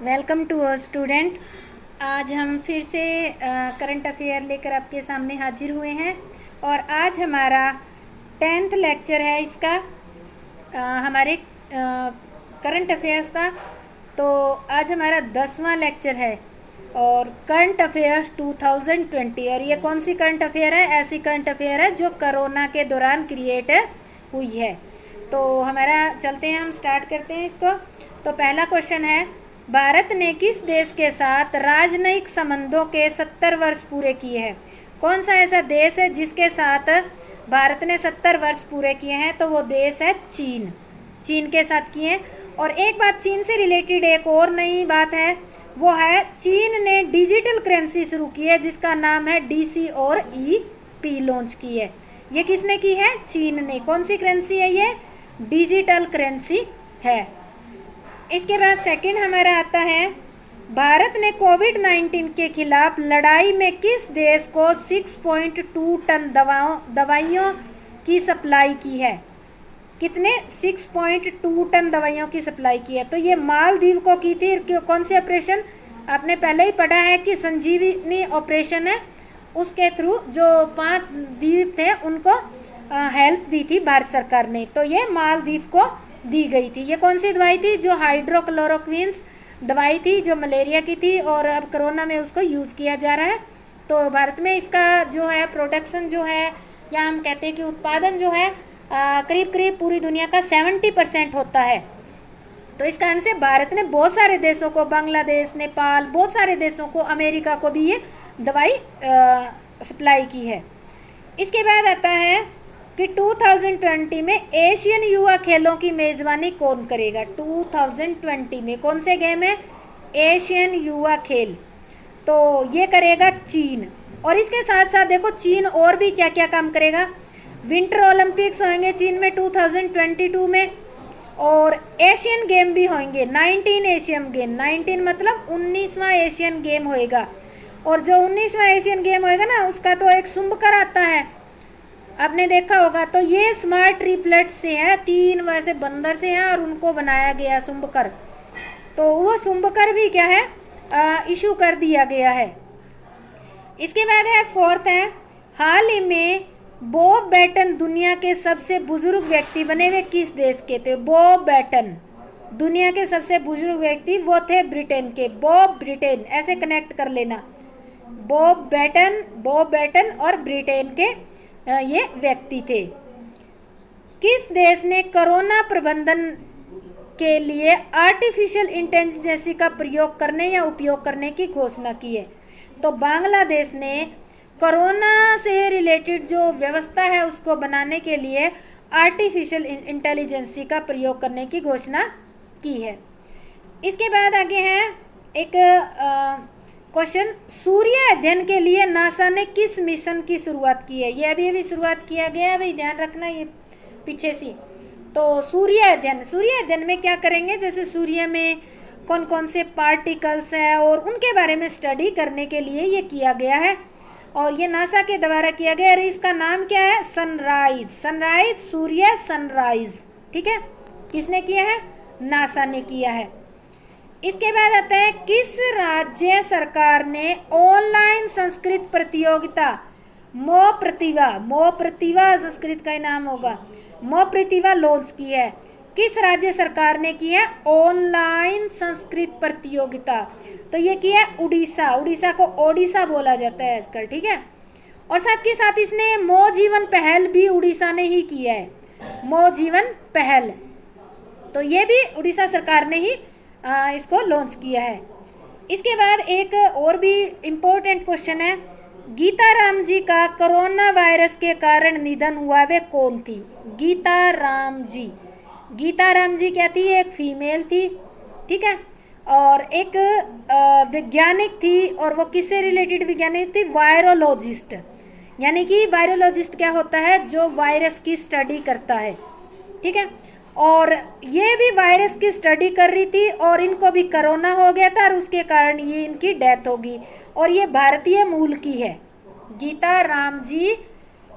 Welcome to our student. आज हम फिर से करंट अफेयर लेकर आपके सामने हाजिर हुए हैं और आज हमारा 10th लेक्चर है इसका हमारे करंट अफेयर्स का। तो आज हमारा 10वां लेक्चर है और करंट अफेयर्स 2020। और ये कौन सी करंट अफेयर है? ऐसी करंट अफेयर है जो कोरोना के दौरान क्रिएट हुई है। तो हमारा चलते हैं, हम स्टार्ट करते हैं इसको। तो पहला क्वेश्चन है, भारत ने किस देश के साथ राजनयिक संबंधों के 70 वर्ष पूरे किए हैं? कौन सा ऐसा देश है जिसके साथ भारत ने 70 वर्ष पूरे किए हैं? तो वो देश है चीन। चीन के साथ किए। और एक बात चीन से रिलेटेड एक और नई बात है, वो है चीन ने डिजिटल करेंसी शुरू की है जिसका नाम है DC और EP लॉन्च की है। ये किसने की है? चीन ने। कौन सी करेंसी है ये? डिजिटल करेंसी है। इसके बाद सेकंड हमारा आता है, भारत ने कोविड-19 के खिलाफ लड़ाई में किस देश को 6.2 टन दवाइयों की सप्लाई की है? कितने? 6.2 टन दवाइयों की सप्लाई की है। तो ये मालदीव को की थी। कौन सी ऑपरेशन? आपने पहले ही पढ़ा है कि संजीवनी ऑपरेशन है, उसके थ्रू जो 5 द्वीप थे उनको हेल्प दी थी भारत सरकार ने। तो ये मालदीव को दी गई थी। ये कौन सी दवाई थी? जो हाइड्रोक्लोरोक्विन्स दवाई थी, जो मलेरिया की थी और अब कोरोना में उसको यूज़ किया जा रहा है। तो भारत में इसका जो है प्रोडक्शन जो है, या हम कहते हैं कि उत्पादन जो है करीब करीब पूरी दुनिया का 70% होता है। तो इस कारण से भारत ने बहुत सारे देशों को, बांग्लादेश, नेपाल, बहुत सारे देशों को, अमेरिका को भी ये दवाई सप्लाई की है। इसके बाद आता है कि 2020 में एशियन युवा खेलों की मेज़बानी कौन करेगा? 2020 में कौन से गेम है? एशियन युवा खेल। तो ये करेगा चीन। और इसके साथ साथ देखो चीन और भी क्या क्या काम करेगा। विंटर ओलंपिक्स होंगे चीन में 2022 में, और एशियन गेम भी होंगे। 19 एशियन गेम, 19 मतलब 19वां एशियन गेम होएगा। और जो 19वां एशियन गेम होएगा ना, उसका तो एक शुंभकर आता है, आपने देखा होगा। तो ये स्मार्ट ट्रिपलेट से है, 3 वैसे बंदर से हैं और उनको बनाया गया शुंभकर। तो वो शुंभकर भी क्या है, इशू कर दिया गया है। इसके बाद है फोर्थ है, हाल ही में बॉब बैटन दुनिया के सबसे बुजुर्ग व्यक्ति बने हुए किस देश के थे? बॉब बैटन दुनिया के सबसे बुजुर्ग व्यक्ति वो थे ब्रिटेन के। बॉब ब्रिटेन, ऐसे कनेक्ट कर लेना। बॉब बैटन और ब्रिटेन के ये व्यक्ति थे। किस देश ने कोरोना प्रबंधन के लिए आर्टिफिशियल इंटेलिजेंस का प्रयोग करने या उपयोग करने की घोषणा की है? तो बांग्लादेश ने कोरोना से रिलेटेड जो व्यवस्था है उसको बनाने के लिए आर्टिफिशियल इंटेलिजेंस का प्रयोग करने की घोषणा की है। इसके बाद आगे है एक क्वेश्चन, सूर्य अध्ययन के लिए नासा ने किस मिशन की शुरुआत की है? ये अभी शुरुआत किया गया है, भाई ध्यान रखना ये पीछे से। तो सूर्य अध्ययन में क्या करेंगे? जैसे सूर्य में कौन कौन से पार्टिकल्स है और उनके बारे में स्टडी करने के लिए ये किया गया है, और ये नासा के द्वारा किया गया। और इसका नाम क्या है? सनराइज, सूर्य सनराइज। ठीक है, किसने किया है? नासा ने किया है। इसके बाद आता है, किस राज्य सरकार ने ऑनलाइन संस्कृत प्रतियोगिता मो प्रतिभा संस्कृत का ही नाम होगा, मो प्रतिभा लॉन्च की है? किस राज्य सरकार ने की है ऑनलाइन संस्कृत प्रतियोगिता? तो ये किया है उड़ीसा को ओडिशा बोला जाता है आजकल। ठीक है, और साथ के साथ इसने मो जीवन पहल भी उड़ीसा ने ही किया है, मो जीवन पहल। तो ये भी उड़ीसा सरकार ने ही इसको लॉन्च किया है। इसके बाद एक और भी इम्पोर्टेंट क्वेश्चन है, गीता राम जी का कोरोना वायरस के कारण निधन हुआ, वे कौन थी? गीता राम जी क्या थी? एक फीमेल थी। ठीक है, और एक वैज्ञानिक थी, और वो किससे रिलेटेड वैज्ञानिक थी? वायरोलॉजिस्ट। यानी कि वायरोलॉजिस्ट क्या होता है? जो वायरस की स्टडी करता है। ठीक है, और ये भी वायरस की स्टडी कर रही थी और इनको भी कोरोना हो गया था और उसके कारण ये इनकी डेथ होगी। और ये भारतीय मूल की है। गीता राम जी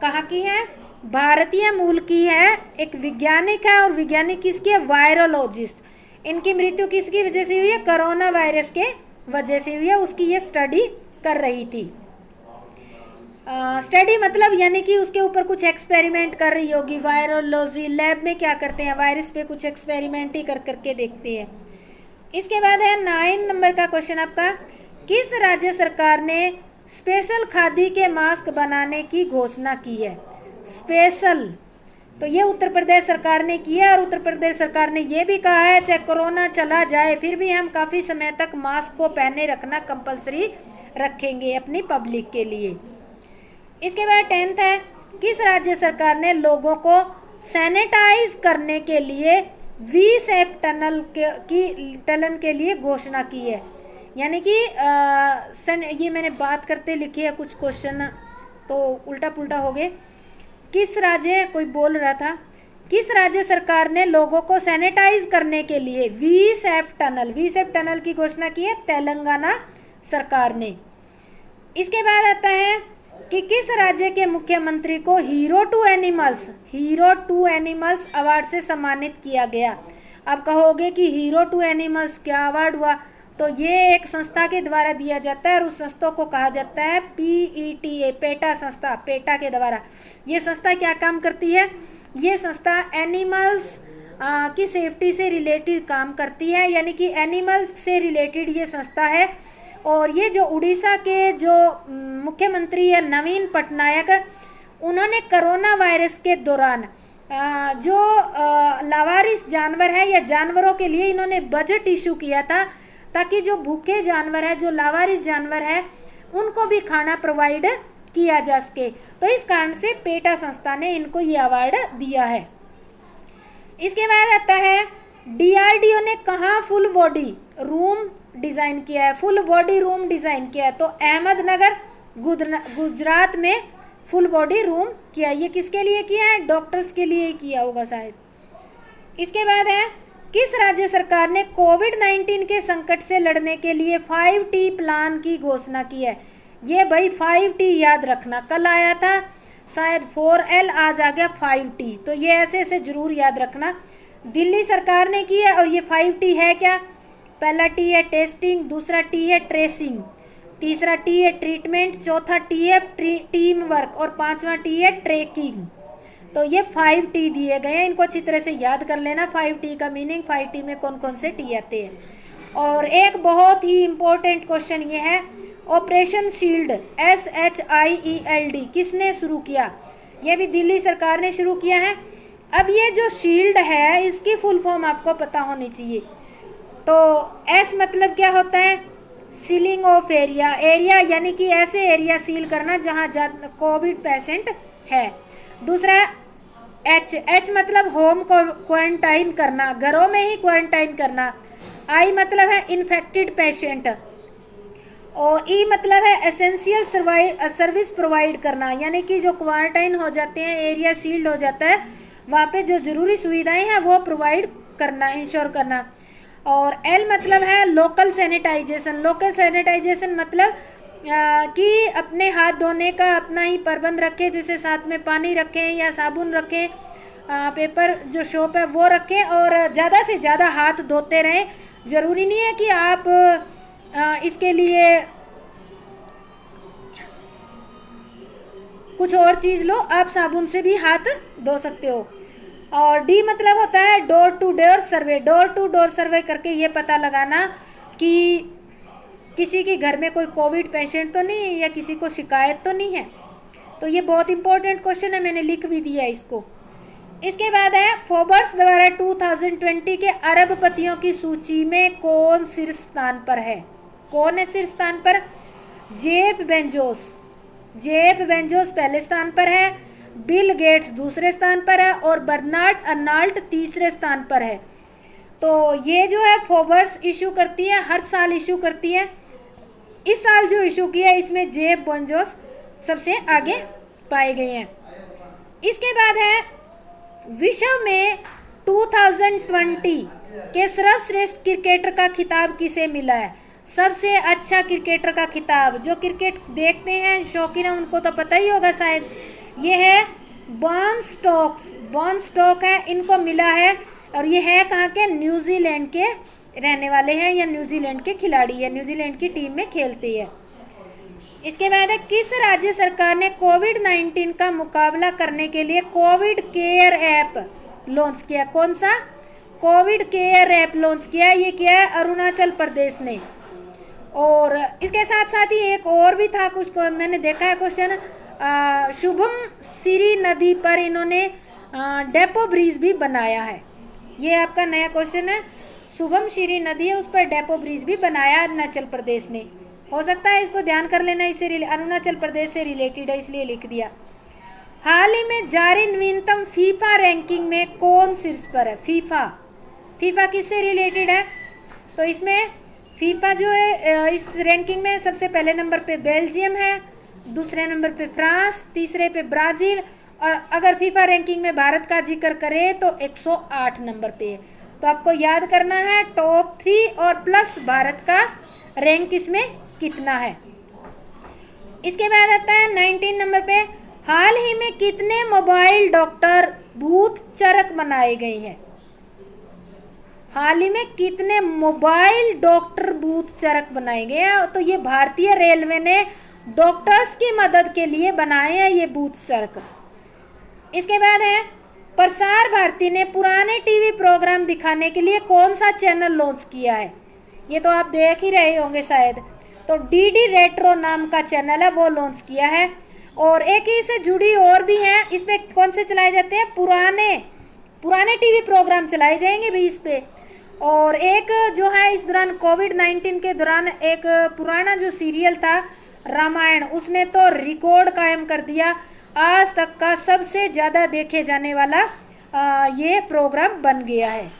कहाँ की है? भारतीय मूल की है। एक वैज्ञानिक है, और वैज्ञानिक किसकी है? वायरोलॉजिस्ट। इनकी मृत्यु किसकी वजह से हुई है? कोरोना वायरस के वजह से हुई है। उसकी ये स्टडी कर रही थी। स्टडी मतलब यानी कि उसके ऊपर कुछ एक्सपेरिमेंट कर रही होगी। वायरोलॉजी लैब में क्या करते हैं, वायरस पे कुछ एक्सपेरिमेंट ही कर करके देखते हैं। इसके बाद है 9 नंबर का क्वेश्चन आपका, किस राज्य सरकार ने स्पेशल खादी के मास्क बनाने की घोषणा की है? स्पेशल, तो ये उत्तर प्रदेश सरकार ने किया। और उत्तर प्रदेश सरकार ने ये भी कहा है चाहे कोरोना चला जाए फिर भी हम काफ़ी समय तक मास्क को पहने रखना कंपलसरी रखेंगे अपनी पब्लिक के लिए। इसके बाद 10th है, किस राज्य सरकार ने लोगों को सैनिटाइज करने के लिए वी-शेप टनल के लिए घोषणा की है? यानी कि ये मैंने बात करते लिखी है, कुछ क्वेश्चन तो उल्टा पुल्टा हो गए। किस राज्य, कोई बोल रहा था, किस राज्य सरकार ने लोगों को सैनिटाइज करने के लिए वी-शेप टनल की घोषणा की है? तेलंगाना सरकार ने। इसके बाद आता है कि किस राज्य के मुख्यमंत्री को हीरो टू एनिमल्स अवार्ड से सम्मानित किया गया? आप कहोगे कि हीरो टू एनिमल्स क्या अवार्ड हुआ? तो ये एक संस्था के द्वारा दिया जाता है और उस संस्था को कहा जाता है PETA, पेटा संस्था, पेटा के द्वारा। ये संस्था क्या काम करती है? ये संस्था एनिमल्स की सेफ्टी से रिलेटेड काम करती है, यानी कि एनिमल्स से रिलेटेड ये संस्था है। और ये जो उड़ीसा के जो मुख्यमंत्री है नवीन पटनायक, उन्होंने कोरोना वायरस के दौरान जो लावारिस जानवर है या जानवरों के लिए इन्होंने बजट इशू किया था, ताकि जो भूखे जानवर है, जो लावारिस जानवर है, उनको भी खाना प्रोवाइड किया जा सके। तो इस कारण से पेटा संस्था ने इनको ये अवार्ड दिया है। इसके बाद आता है DRDO ने कहाँ फुल बॉडी रूम डिज़ाइन किया है? फुल बॉडी रूम डिज़ाइन किया है तो अहमदनगर गुजरात में फुल बॉडी रूम किया। ये किसके लिए किया है? डॉक्टर्स के लिए ही किया होगा शायद। इसके बाद है, किस राज्य सरकार ने कोविड-19 के संकट से लड़ने के लिए 5T प्लान की घोषणा की है? ये भाई 5T याद रखना, कल आया था शायद 4L, आज आ गया 5T, तो ये ऐसे ऐसे जरूर याद रखना। दिल्ली सरकार ने की है और ये 5T है क्या? पहला T है टेस्टिंग, दूसरा T है ट्रेसिंग, तीसरा T है ट्रीटमेंट, चौथा T है टीम वर्क और पांचवा T है ट्रैकिंग। तो ये 5T दिए गए हैं, इनको अच्छी तरह से याद कर लेना। 5T का मीनिंग, 5T में कौन कौन से T आते हैं। और एक बहुत ही इम्पोर्टेंट क्वेश्चन ये है, ऑपरेशन शील्ड SHIELD किसने शुरू किया? ये भी दिल्ली सरकार ने शुरू किया है। अब ये जो शील्ड है इसकी फुल फॉर्म आपको पता होनी चाहिए। तो S मतलब क्या होता है? सीलिंग ऑफ एरिया, एरिया यानी कि ऐसे एरिया सील करना जहाँ कोविड पेशेंट है। दूसरा H मतलब होम क्वारंटाइन करना, घरों में ही क्वारंटाइन करना। I मतलब है इन्फेक्टेड पेशेंट और E मतलब है एसेंशियल सर्विस प्रोवाइड करना, यानी कि जो क्वारंटाइन हो जाते हैं, एरिया शील्ड हो जाता है, वहाँ पे जो ज़रूरी सुविधाएं हैं वो प्रोवाइड करना, इंश्योर करना। और L मतलब है लोकल सैनिटाइजेशन। लोकल सैनिटाइजेशन मतलब कि अपने हाथ धोने का अपना ही प्रबंध रखें, जैसे साथ में पानी रखें या साबुन रखें, पेपर जो सोप है वो रखें और ज़्यादा से ज़्यादा हाथ धोते रहें। ज़रूरी नहीं है कि आप इसके लिए कुछ और चीज़ लो, आप साबुन से भी हाथ धो सकते हो। और D मतलब होता है door to door survey. Door to door survey करके ये पता लगाना कि किसी के घर में कोई कोविड पेशेंट तो नहीं है या किसी को शिकायत तो नहीं है। तो ये बहुत इंपॉर्टेंट क्वेश्चन है, मैंने लिख भी दिया इसको। इसके बाद है, फोर्ब्स द्वारा 2020 के अरबपतियों की सूची में कौन शीर्ष स्थान पर है? कौन है शीर्ष स्थान पर? जेफ बेंजोस पहले स्थान पर है, बिल गेट्स दूसरे स्थान पर है और बर्नार्ड अर्नाल्ड तीसरे स्थान पर है। तो ये जो है फोर्ब्स इशू करती है, हर साल इशू करती है। इस साल जो इशू किया है इसमें जेफ बेंजोस सबसे आगे पाए गए हैं। इसके बाद है, विश्व में 2020 के सर्वश्रेष्ठ क्रिकेटर का खिताब किसे मिला है? सबसे अच्छा क्रिकेटर का खिताब, जो क्रिकेट देखते हैं शौकीन है उनको तो पता ही होगा शायद, ये है बॉन स्टोक्स है। इनको मिला है और ये है कहाँ के, न्यूजीलैंड के रहने वाले हैं या न्यूजीलैंड के खिलाड़ी है, न्यूजीलैंड की टीम में खेलती है। इसके बाद है, किस राज्य सरकार ने कोविड-19 का मुकाबला करने के लिए कोविड केयर ऐप लॉन्च किया? कौन सा? कोविड केयर ऐप लॉन्च किया है। ये किया है अरुणाचल प्रदेश ने। और इसके साथ साथ ही एक और भी था कुछ को मैंने देखा है क्वेश्चन, शुभम श्री नदी पर इन्होंने डेपो ब्रिज भी बनाया है। ये आपका नया क्वेश्चन है। शुभम श्री नदी है, उस पर डेपो ब्रिज भी बनाया अरुणाचल प्रदेश ने। हो सकता है इसको ध्यान कर लेना, इससे अरुणाचल प्रदेश से रिलेटेड है इसलिए लिख दिया। हाल ही में जारी नवीनतम फीफा रैंकिंग में कौन शीर्ष पर है? फीफा किससे रिलेटेड है? तो इसमें फीफा जो है इस रैंकिंग में सबसे पहले नंबर पे बेल्जियम है, दूसरे नंबर पे फ्रांस, तीसरे पे ब्राज़ील, और अगर फीफा रैंकिंग में भारत का जिक्र करें तो 108 नंबर पे है। तो आपको याद करना है टॉप 3 और प्लस भारत का रैंक इसमें कितना है। इसके बाद आता है 19 नंबर पे, हाल ही में कितने मोबाइल डॉक्टर बूथ चरक बनाए गए हैं? हाल ही में कितने मोबाइल डॉक्टर बूथ चरक बनाए गए हैं? तो ये भारतीय रेलवे ने डॉक्टर्स की मदद के लिए बनाए हैं ये बूथ चरक। इसके बाद है, प्रसार भारती ने पुराने टीवी प्रोग्राम दिखाने के लिए कौन सा चैनल लॉन्च किया है? ये तो आप देख ही रहे होंगे शायद। तो डीडी रेट्रो नाम का चैनल है, वो लॉन्च किया है। और एक ही से जुड़ी और भी हैं, इसमें कौन से चलाए जाते हैं? पुराने टीवी प्रोग्राम चलाए जाएंगे भी इस पे। और एक जो है इस दौरान कोविड-19 के दौरान एक पुराना जो सीरियल था रामायण, उसने तो रिकॉर्ड कायम कर दिया, आज तक का सबसे ज़्यादा देखे जाने वाला ये प्रोग्राम बन गया है।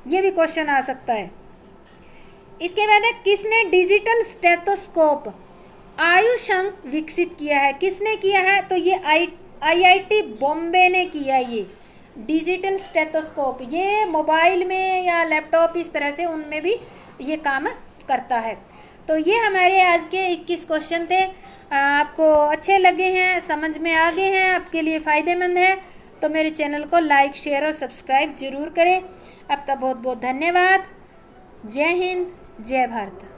ये भी क्वेश्चन आ सकता है। इसके बाद है, किसने डिजिटल स्टेथोस्कोप आयुष अंक विकसित किया है? किसने किया है? तो ये आईआईटी बॉम्बे ने किया। ये डिजिटल स्टेथोस्कोप ये मोबाइल में या लैपटॉप इस तरह से उनमें भी ये काम करता है। तो ये हमारे आज के 21 क्वेश्चन थे। आपको अच्छे लगे हैं, समझ में आ गए हैं, आपके लिए फ़ायदेमंद है तो मेरे चैनल को लाइक, शेयर और सब्सक्राइब ज़रूर करें। आपका बहुत बहुत धन्यवाद। जय हिंद, जय भारत।